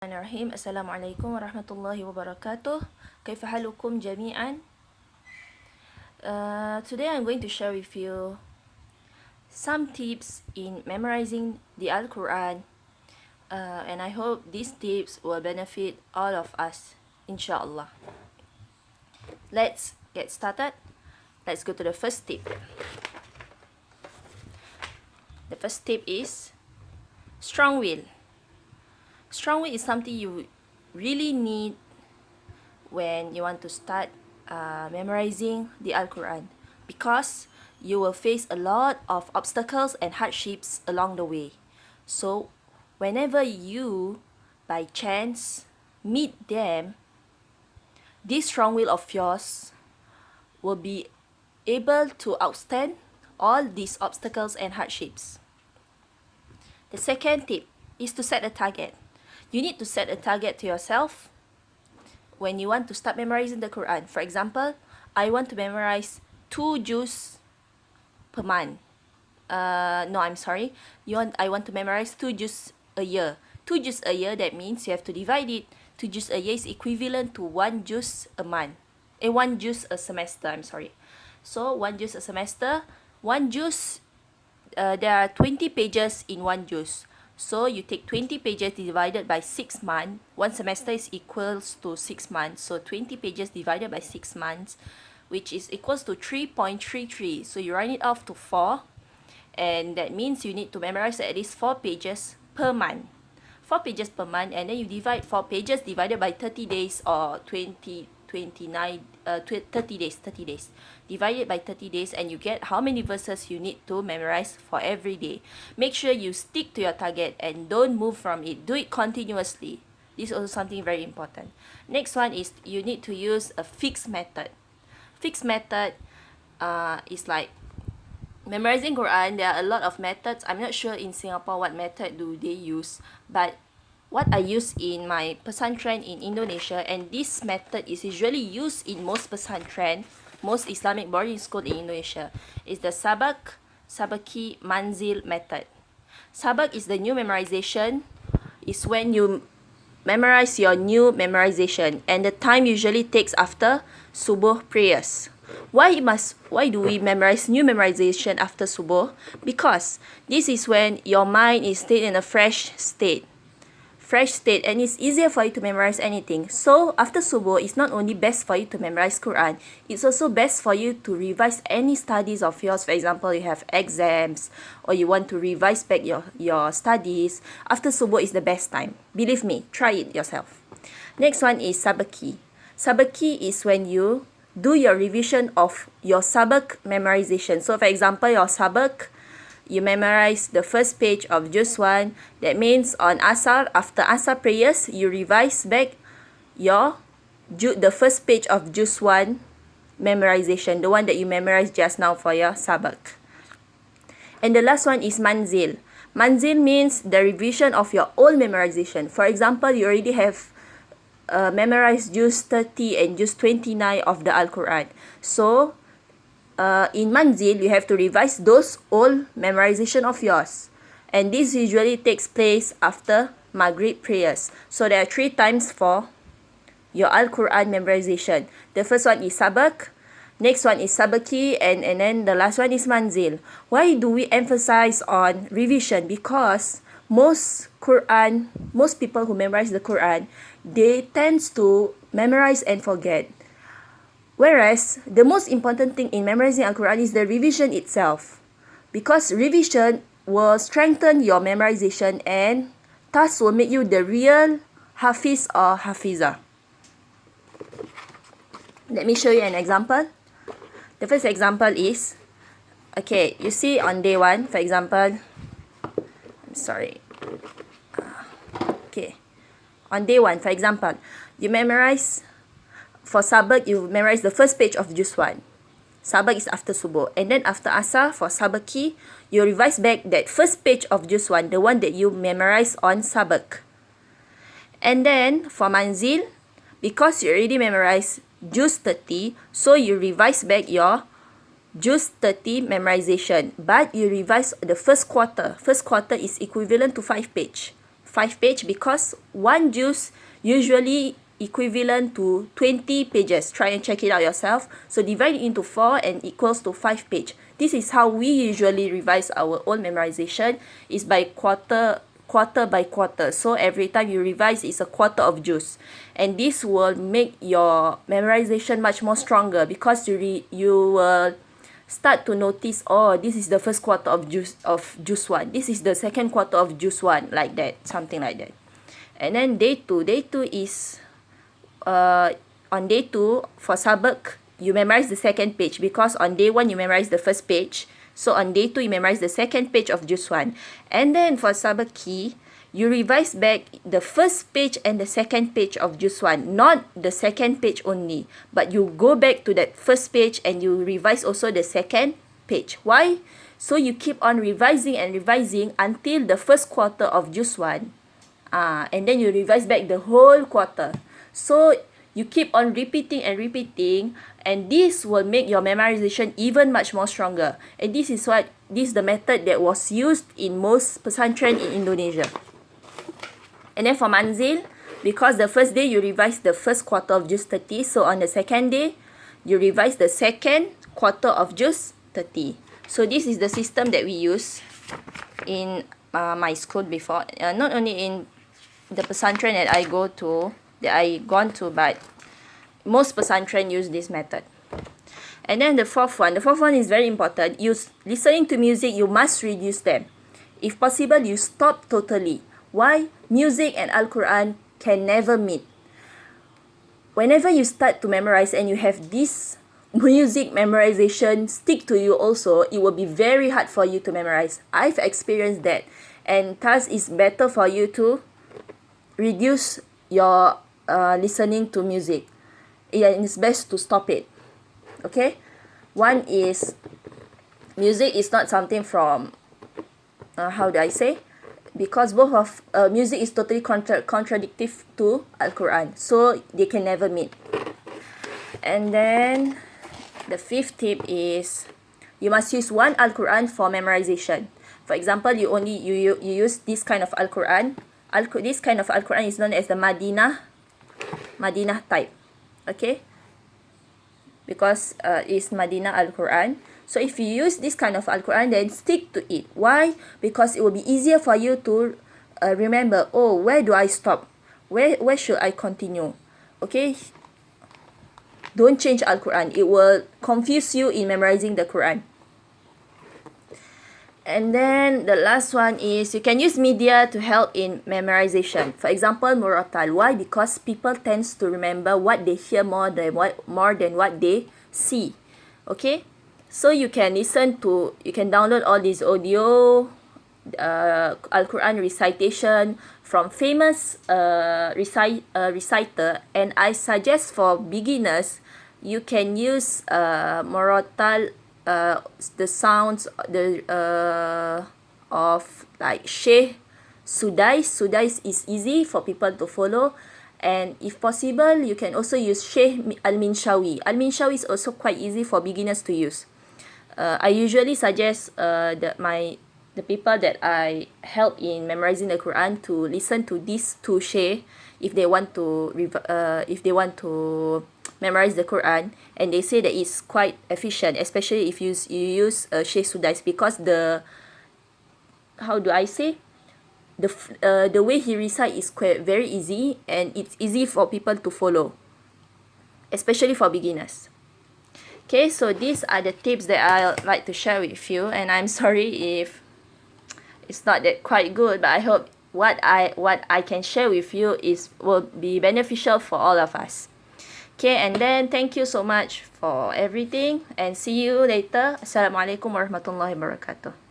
Bismillahirrahmanirrahim. Assalamualaikum warahmatullahi wabarakatuh. Kaifa halukum jami'an? Today I'm going to share with you some tips in memorizing the Al-Qur'an, and I hope these tips will benefit all of us, inshallah. Let's get started. Let's go to the first tip. The first tip is strong will. Strong will is something you really need when you want to start memorizing the Al-Qur'an, because you will face a lot of obstacles and hardships along the way. So whenever you by chance meet them, this strong will of yours will be able to outstand all these obstacles and hardships. The second tip is to set a target. You need to set a target to yourself when you want to start memorizing the Quran. For example, I want to memorize 2 juz per month. I want to memorize 2 juz a year. 2 juz a year, that means you have to divide it. 2 juz a year is equivalent to 1 juz a month. 1 juz a semester, So 1 juz a semester. 1 juz, there are 20 pages in 1 juz. So you take 20 pages divided by 6 months. 1 semester is equals to 6 months. So 20 pages divided by 6 months, which is equals to 3.33. So you round it off to 4. And that means you need to memorize at least 4 pages per month. 4 pages per month, and then you divide 4 pages divided by 30 days or 30 days. Divide it by 30 days and you get how many verses you need to memorize for every day. Make sure you stick to your target and don't move from it. Do it continuously. This is also something very important. Next one is you need to use a fixed method. Fixed method is like memorizing Quran. There are a lot of methods. I'm not sure in Singapore what method do they use, but what I use in my pesantren in Indonesia, and this method is usually used in most pesantren, most Islamic boarding school in Indonesia, is the Sabbaq, Sabbaqi, Manzil method. Sabbaq is the new memorization, is when you memorize your new memorization, and the time usually takes after subuh prayers. Why do we memorize new memorization after subuh? Because this is when your mind is still in a fresh state, and it's easier for you to memorize anything. So after subuh, it's not only best for you to memorize Quran, it's also best for you to revise any studies of yours. For example, you have exams or you want to revise back your studies. After subuh is the best time. Believe me, try it yourself. Next one is Sabbaqi. Sabbaqi is when you do your revision of your Sabbaq memorization. So for example, your Sabbaq, you memorize the first page of Juz 1. That means on Asar, after Asar prayers, you revise back the first page of Juz 1 memorization, the one that you memorized just now for your Sabbaq. And the last one is Manzil. Manzil means the revision of your old memorization. For example, you already have memorized Juz 30 and Juz 29 of the Al-Qur'an. So in Manzil, you have to revise those old memorization of yours. And this usually takes place after Maghrib prayers. So there are 3 times for your Al-Qur'an memorization. The first one is Sabbaq, next one is Sabbaqi, and then the last one is Manzil. Why do we emphasize on revision? Because most people who memorize the Quran, they tend to memorize and forget. Whereas, the most important thing in memorizing Al-Quran is the revision itself. Because revision will strengthen your memorization and thus will make you the real Hafiz or Hafizah. Let me show you an example. The first example is, okay, you see on day 1, for example, on day 1, for example, you memorize. For Sabbaq, you memorize the first page of Juz 1. Sabbaq is after subuh. And then after Asar, for Sabbaqi, you revise back that first page of Juz 1, the one that you memorize on Sabbaq. And then for Manzil, because you already memorized Juz 30, so you revise back your Juz 30 memorization. But you revise the first quarter. First quarter is equivalent to 5 page. 5 page because one juz usually equivalent to 20 pages. Try and check it out yourself. So divide it into 4 and equals to 5 page. This is how we usually revise our own memorization, is by quarter by quarter. So every time you revise, it's a quarter of juz, and this will make your memorization much more stronger because you will start to notice, oh, this is the first quarter of juz 1, this is the second quarter of juz 1, like that, something like that. And then day 2 is on day 2 for Sabbaq, you memorize the second page because on day 1 you memorize the first page. So on day 2 you memorize the second page of juz 1. And then for Sabbaq, you revise back the first page and the second page of juz 1, not the second page only, but you go back to that first page and you revise also the second page. Why? So you keep on revising and revising until the first quarter of juz 1, and then you revise back the whole quarter. So you keep on repeating and repeating, and this will make your memorization even much more stronger. And this is the method that was used in most pesantren in Indonesia. And then for manzil, because the first day you revise the first quarter of juz 30, so on the second day you revise the second quarter of juz 30. So this is the system that we use in my school before, not only in the pesantren that I gone to, but most pesantren use this method. And then the fourth one is very important. Listening to music, you must reduce them. If possible, you stop totally. Why? Music and Al-Qur'an can never meet. Whenever you start to memorize and you have this music memorization stick to you also, it will be very hard for you to memorize. I've experienced that, and thus it's better for you to reduce your listening to music. It's best to stop it. Okay? One is, music is not something from, how do I say? Because both of music is totally contradictory to Al-Qur'an, so they can never meet. And then the fifth tip is, you must use one Al-Qur'an for memorization. For example, you use this kind of Al-Qur'an. This kind of Al-Qur'an is known as the Madinah type. Okay, because it's Madinah Al-Qur'an. So if you use this kind of Al-Qur'an, then stick to it. Why? Because it will be easier for you to remember, oh, where do I stop? Where should I continue? Okay, don't change Al-Qur'an. It will confuse you in memorizing the Qur'an. And then the last one is, you can use media to help in memorization. For example, Muratal. Why? Because people tends to remember what they hear more than what they see. Okay, so you can download all these audio Al-Qur'an recitation from famous reciter, and I suggest for beginners you can use Muratal, the sounds of like Sheikh Sudais. Sudais is easy for people to follow, and if possible you can also use Sheikh Al-Minshawi. Al-Minshawi is also quite easy for beginners to use. I usually suggest the people that I help in memorizing the Quran to listen to these two sheikh if they want to memorize the Quran, and they say that it's quite efficient, especially if you use Sheikh Sudais, because the way he recite is quite very easy, and it's easy for people to follow, especially for beginners. Okay, so these are the tips that I'd like to share with you, and I'm sorry if it's not that quite good, but I hope what I can share with you will be beneficial for all of us. Okay, and then thank you so much for everything, and see you later. Assalamualaikum warahmatullahi wabarakatuh.